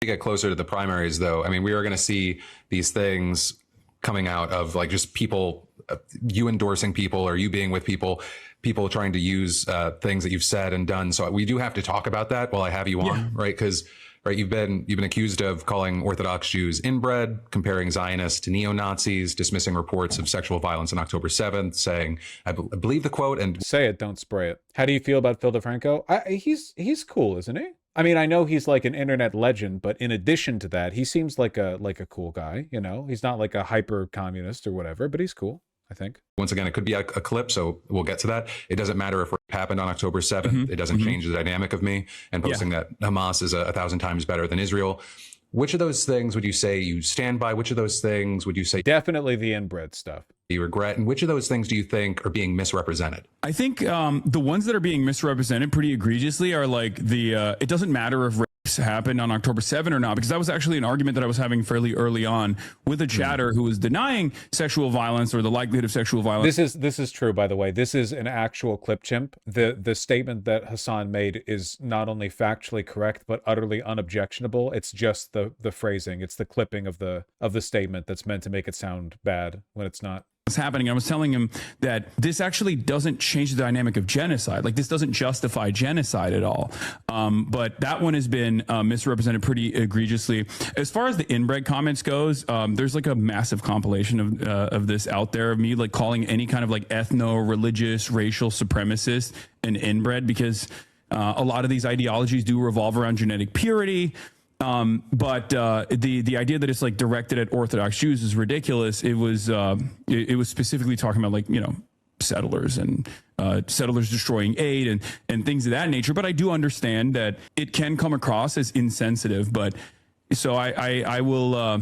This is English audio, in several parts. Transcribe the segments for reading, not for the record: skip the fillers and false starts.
To get closer to the primaries, though, I mean, we are going to see these things coming out of like just people, you endorsing people or you being with people, people trying to use things that you've said and done. So we do have to talk about that while I have you on, right? Because right, you've been accused of calling Orthodox Jews inbred, comparing Zionists to neo-Nazis, dismissing reports of sexual violence on October 7th, saying, I believe the quote, and say it, don't spray it. How do you feel about Phil DeFranco? He's cool, isn't he? I mean, I know he's like an internet legend, but in addition to that, he seems like a cool guy, you know? He's not like a hyper communist or whatever, but he's cool, I think. Once again, it could be a clip, so we'll get to that. It doesn't matter if it happened on October 7th. It doesn't change the dynamic of me and posting that Hamas is 1,000 times better than Israel. Which of those things would you say you stand by? Which of those things would you say definitely the inbred stuff you regret? And which of those things do you think are being misrepresented? I think the ones that are being misrepresented pretty egregiously are like the it doesn't matter if rapes happened on October 7 or not, because that was actually an argument that I was having fairly early on with a chatter who was denying sexual violence or the likelihood of sexual violence. This is true, by the way. This is an actual clip chimp. The statement that Hasan made is not only factually correct but utterly unobjectionable. It's just the phrasing. It's the clipping of the statement that's meant to make it sound bad when it's not. Happening. I was telling him that this actually doesn't change the dynamic of genocide. Like, this doesn't justify genocide at all. But that one has been misrepresented pretty egregiously. As far as the inbred comments goes, there's like a massive compilation of this out there of me like calling any kind of like ethno-religious, racial supremacist an inbred, because a lot of these ideologies do revolve around genetic purity. But the idea that it's like directed at Orthodox Jews is ridiculous. It was specifically talking about, like, you know, settlers and settlers destroying aid and things of that nature. But I do understand that it can come across as insensitive. But so I will,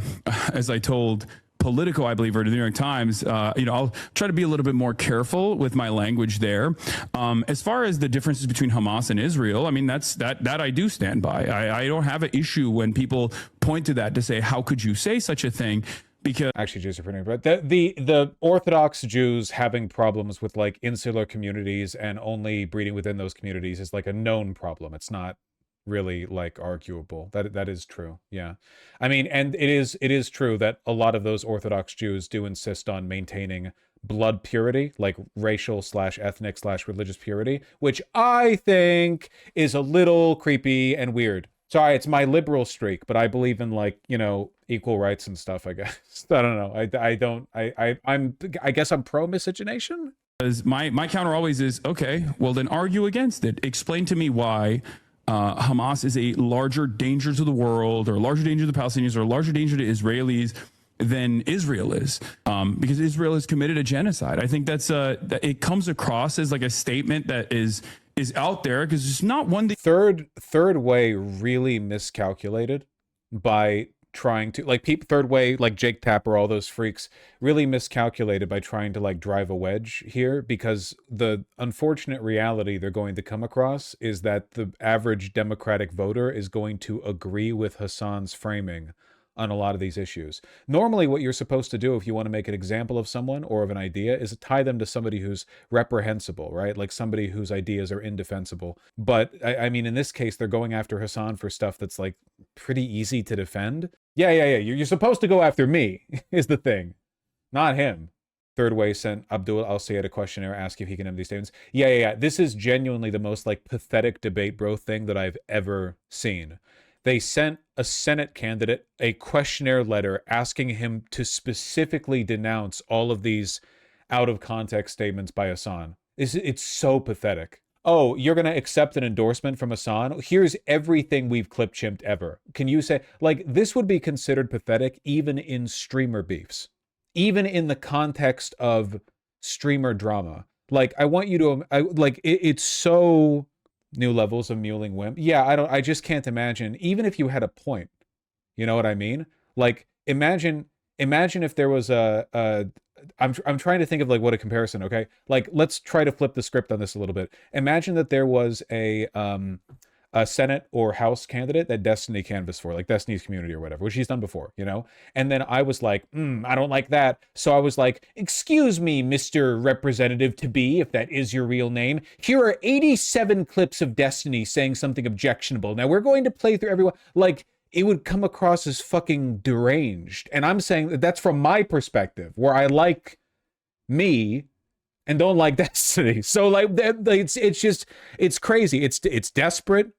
as I told Politico, I believe, or the New York Times, you know, I'll try to be a little bit more careful with my language there. As far as the differences between Hamas and Israel, I mean, that I do stand by. I don't have an issue when people point to that to say, how could you say such a thing? Because actually, Jews are pretty, but the Orthodox Jews having problems with like insular communities and only breeding within those communities is like a known problem. It's not really like arguable. That is true. Yeah. I mean, and it is true that a lot of those Orthodox Jews do insist on maintaining blood purity, like racial / ethnic / religious purity, which I think is a little creepy and weird. Sorry, it's my liberal streak, but I believe in, like, you know, equal rights and stuff, I guess. I don't know. I guess I'm pro miscegenation. Because my counter always is, okay, well then argue against it. Explain to me why Hamas is a larger danger to the world, or a larger danger to the Palestinians, or a larger danger to Israelis than Israel is, because Israel has committed a genocide. I think that's that it comes across as like a statement that is out there, because it's not one. Third way really miscalculated by trying to, like, third way, like Jake Tapper, all those freaks, really miscalculated by trying to like drive a wedge here, because the unfortunate reality they're going to come across is that the average Democratic voter is going to agree with Hasan's framing on a lot of these issues. Normally, what you're supposed to do if you want to make an example of someone or of an idea is tie them to somebody who's reprehensible, right? Like somebody whose ideas are indefensible. But I mean, in this case, they're going after Hasan for stuff that's like pretty easy to defend. Yeah. You're supposed to go after me, is the thing, not him. Third Way sent Abdul Al-Sayed a questionnaire asking if he can end these statements. Yeah. This is genuinely the most like pathetic debate bro thing that I've ever seen. They sent a Senate candidate a questionnaire letter asking him to specifically denounce all of these out of context statements by Hasan. It's so pathetic. Oh, you're going to accept an endorsement from Hasan? Here's everything we've clip-chimped ever. Can you say, like, this would be considered pathetic even in streamer beefs, even in the context of streamer drama. Like, I want you to, it's so new levels of muling wimp. Yeah, I just can't imagine, even if you had a point, you know what I mean? Like, imagine if there was I'm trying to think of like what a comparison, okay? Like, let's try to flip the script on this a little bit. Imagine that there was a Senate or House candidate that Destiny canvassed for, like Destiny's Community or whatever, which he's done before, you know? And then I was like, I don't like that. So I was like, excuse me, Mr. Representative-to-be, if that is your real name. Here are 87 clips of Destiny saying something objectionable. Now we're going to play through everyone. Like, it would come across as fucking deranged. And I'm saying that that's from my perspective, where I like me and don't like Destiny. So like it's just, it's crazy. It's desperate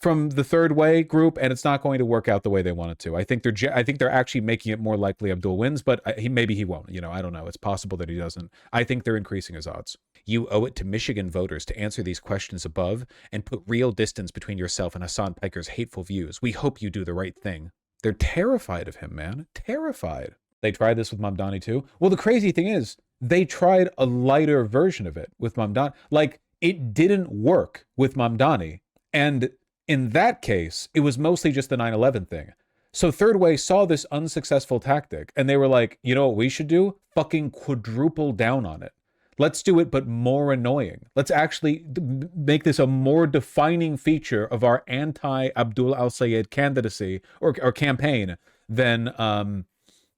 from the third way group, and it's not going to work out the way they want it to. I think they're actually making it more likely Abdul wins, but maybe he won't. You know, I don't know. It's possible that he doesn't. I think they're increasing his odds. You owe it to Michigan voters to answer these questions above and put real distance between yourself and Hasan Piker's hateful views. We hope you do the right thing. They're terrified of him, man. Terrified. They tried this with Mamdani too. Well, the crazy thing is, they tried a lighter version of it with Mamdani. Like, it didn't work with Mamdani. And in that case, it was mostly just the 9/11 thing. So Third Way saw this unsuccessful tactic, and they were like, you know what we should do? Fucking quadruple down on it. Let's do it, but more annoying. Let's actually make this a more defining feature of our anti-Abdul al-Sayed candidacy or campaign than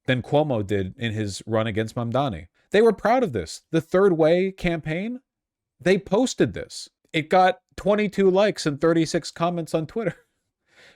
Cuomo did in his run against Mamdani. They were proud of this. The Third Way campaign, they posted this. It got 22 likes and 36 comments on Twitter.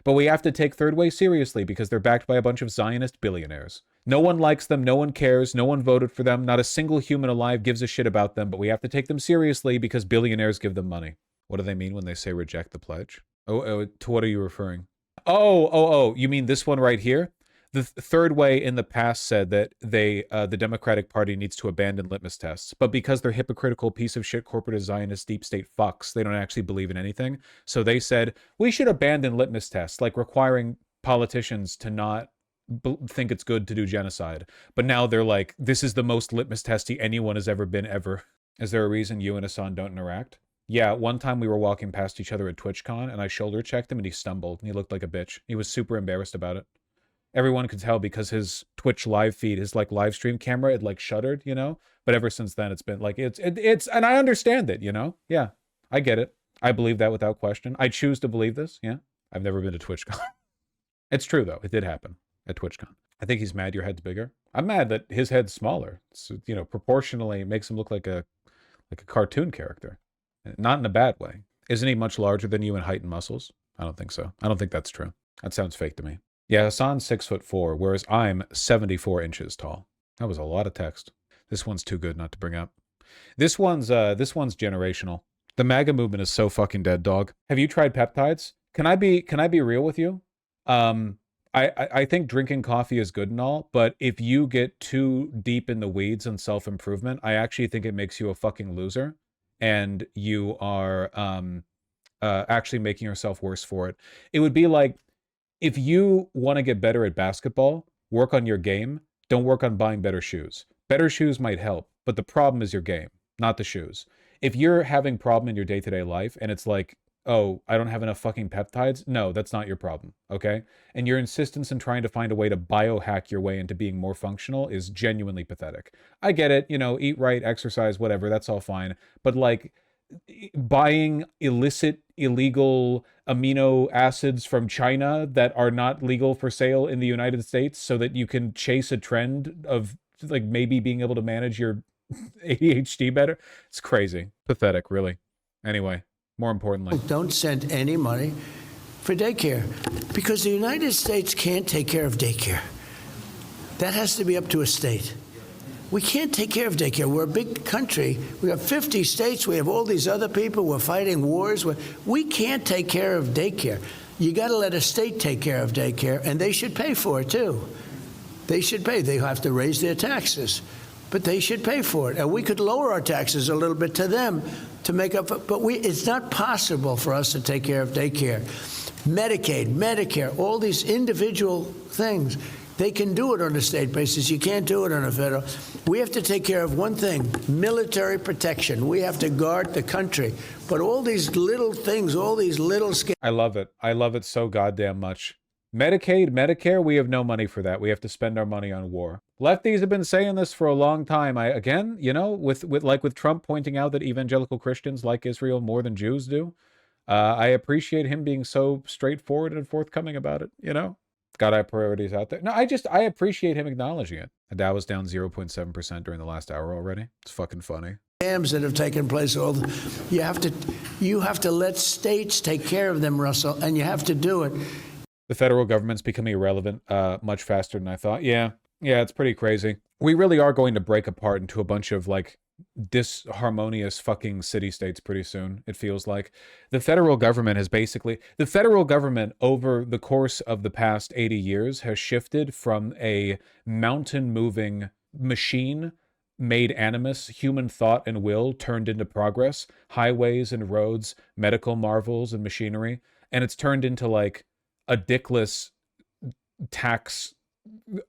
But we have to take Third Way seriously because they're backed by a bunch of Zionist billionaires. No one likes them, no one cares, no one voted for them, not a single human alive gives a shit about them, but we have to take them seriously because billionaires give them money. What do they mean when they say reject the pledge? To what are you referring? Oh, you mean this one right here? The Third Way in the past said that the Democratic Party needs to abandon litmus tests, but because they're hypocritical piece of shit corporate Zionist deep state fucks, they don't actually believe in anything. So they said, we should abandon litmus tests, like requiring politicians to not think it's good to do genocide. But now they're like, this is the most litmus testy anyone has ever been ever. Is there a reason you and Hasan don't interact? Yeah, one time we were walking past each other at TwitchCon, and I shoulder checked him, and he stumbled, and he looked like a bitch. He was super embarrassed about it. Everyone could tell because his Twitch live feed, his like live stream camera, it like shuddered, you know? But ever since then, it's been like, it's, and I understand it, you know? Yeah, I get it. I believe that without question. I choose to believe this, yeah? I've never been to TwitchCon. It's true, though. It did happen at TwitchCon. I think he's mad your head's bigger. I'm mad that his head's smaller. So, you know, proportionally makes him look like a cartoon character. Not in a bad way. Isn't he much larger than you in height and muscles? I don't think so. I don't think that's true. That sounds fake to me. Yeah, Hasan's 6'4", whereas I'm 74 inches tall. That was a lot of text. This one's too good not to bring up. This one's generational. The MAGA movement is so fucking dead, dog. Have you tried peptides? Can I be real with you? I think drinking coffee is good and all, but if you get too deep in the weeds on self-improvement, I actually think it makes you a fucking loser, and you are actually making yourself worse for it. It would be like, if you want to get better at basketball, work on your game. Don't work on buying better shoes. Better shoes might help, but the problem is your game, not the shoes. If you're having a problem in your day-to-day life and it's like, oh, I don't have enough fucking peptides, no, that's not your problem, okay? And your insistence in trying to find a way to biohack your way into being more functional is genuinely pathetic. I get it, you know, eat right, exercise, whatever, that's all fine. But like, buying illegal amino acids from China that are not legal for sale in the United States so that you can chase a trend of like maybe being able to manage your ADHD better. It's crazy. Pathetic, really. Anyway, more importantly. Don't send any money for daycare because the United States can't take care of daycare. That has to be up to a state. We can't take care of daycare. We're a big country. We have 50 states. We have all these other people. We're fighting wars. We can't take care of daycare. You got to let a state take care of daycare, and they should pay for it, too. They should pay. They have to raise their taxes, but they should pay for it. And we could lower our taxes a little bit to them to make up for, but it's not possible for us to take care of daycare. Medicaid, Medicare, all these individual things. They can do it on a state basis. You can't do it on a federal. We have to take care of one thing, military protection. We have to guard the country. But all these little things, all these little scams. I love it. I love it so goddamn much. Medicaid, Medicare, we have no money for that. We have to spend our money on war. Lefties have been saying this for a long time. Again, you know, with Trump pointing out that evangelical Christians like Israel more than Jews do. I appreciate him being so straightforward and forthcoming about it, you know? Gotta have priorities out there. No, I appreciate him acknowledging it. The Dow was down 0.7% during the last hour already. It's fucking funny. Scams that have taken place. You have to let states take care of them, Russell, and you have to do it. The federal government's becoming irrelevant much faster than I thought. Yeah, it's pretty crazy. We really are going to break apart into a bunch of like disharmonious fucking city-states pretty soon, it feels like. The federal government over the course of the past 80 years has shifted from a mountain-moving machine made animus, human thought and will turned into progress, highways and roads, medical marvels and machinery, and it's turned into like a dickless tax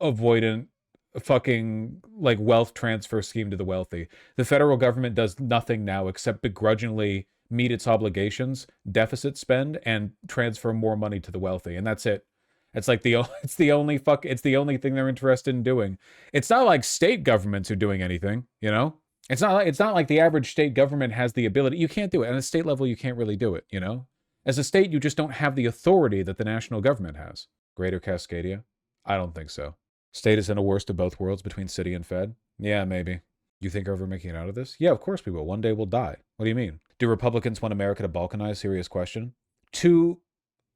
avoidant fucking like wealth transfer scheme to the wealthy. The federal government does nothing now except begrudgingly meet its obligations, deficit spend, and transfer more money to the wealthy, and that's it. It's like it's the only thing they're interested in doing. It's not like state governments are doing anything, you know? It's not like the average state government has the ability. You can't do it. At a state level, you can't really do it, you know? As a state, you just don't have the authority that the national government has. Greater Cascadia? I don't think so. State is in a worst of both worlds between city and fed? Yeah, maybe. You think we're ever making it out of this? Yeah, of course we will. One day we'll die. What do you mean? Do Republicans want America to balkanize? Serious question. To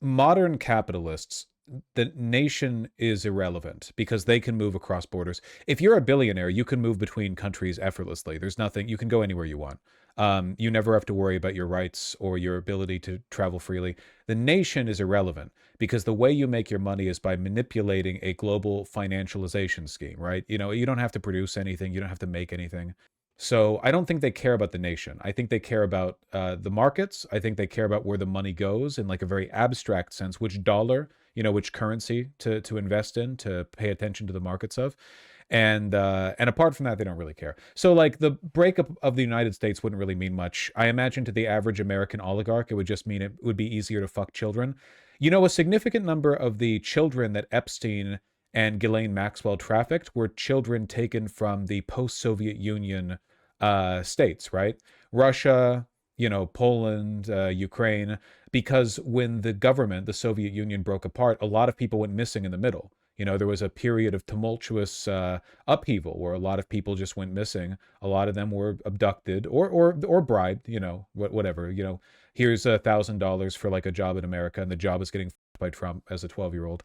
modern capitalists, the nation is irrelevant because they can move across borders. If you're a billionaire, you can move between countries effortlessly. There's nothing, you can go anywhere you want. You never have to worry about your rights or your ability to travel freely. The nation is irrelevant because the way you make your money is by manipulating a global financialization scheme, right? You know, you don't have to produce anything. You don't have to make anything. So I don't think they care about the nation. I think they care about the markets. I think they care about where the money goes in like a very abstract sense, which dollar, you know, which currency to invest in, to pay attention to the markets of. And apart from that, they don't really care. So like the breakup of the United States wouldn't really mean much. I imagine to the average American oligarch, it would just mean it would be easier to fuck children. You know, a significant number of the children that Epstein and Ghislaine Maxwell trafficked were children taken from the post-Soviet Union states, right? Russia, you know, Poland, Ukraine, because when the Soviet Union broke apart, a lot of people went missing in the middle. You know, there was a period of tumultuous upheaval where a lot of people just went missing. A lot of them were abducted or bribed, you know, whatever. You know, here's $1,000 for like a job in America, and the job is getting f***ed by Trump as a 12-year-old.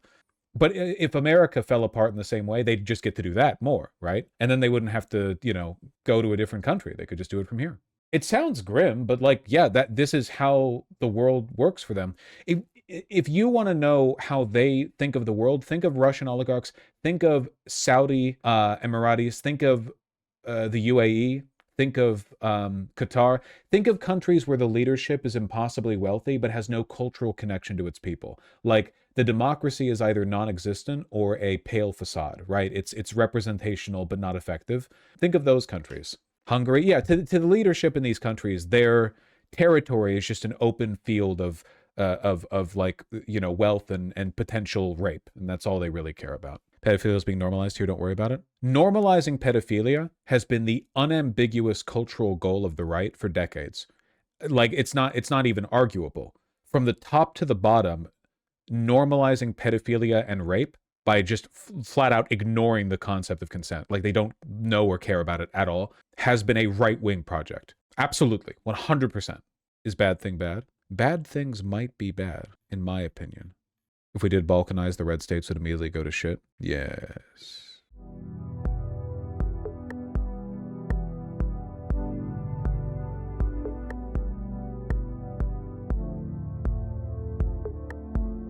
But if America fell apart in the same way, they'd just get to do that more, right? And then they wouldn't have to, you know, go to a different country. They could just do it from here. It sounds grim, but like, yeah, this is how the world works for them. If you want to know how they think of the world, think of Russian oligarchs, think of Saudi Emiratis, think of the UAE, think of Qatar, think of countries where the leadership is impossibly wealthy but has no cultural connection to its people. Like the democracy is either non-existent or a pale facade, right? It's representational but not effective. Think of those countries. Hungary, yeah, to the leadership in these countries, their territory is just an open field of like, you know, wealth and potential rape, and that's all they really care about. Pedophilia is being normalized here, don't worry about it. Normalizing pedophilia has been the unambiguous cultural goal of the right for decades. Like, it's not even arguable. From the top to the bottom, normalizing pedophilia and rape by just flat out ignoring the concept of consent, like they don't know or care about it at all, has been a right-wing project. Absolutely, 100%. Is bad thing bad? Bad things might be bad, in my opinion. If we did balkanize, the red states would immediately go to shit. Yes.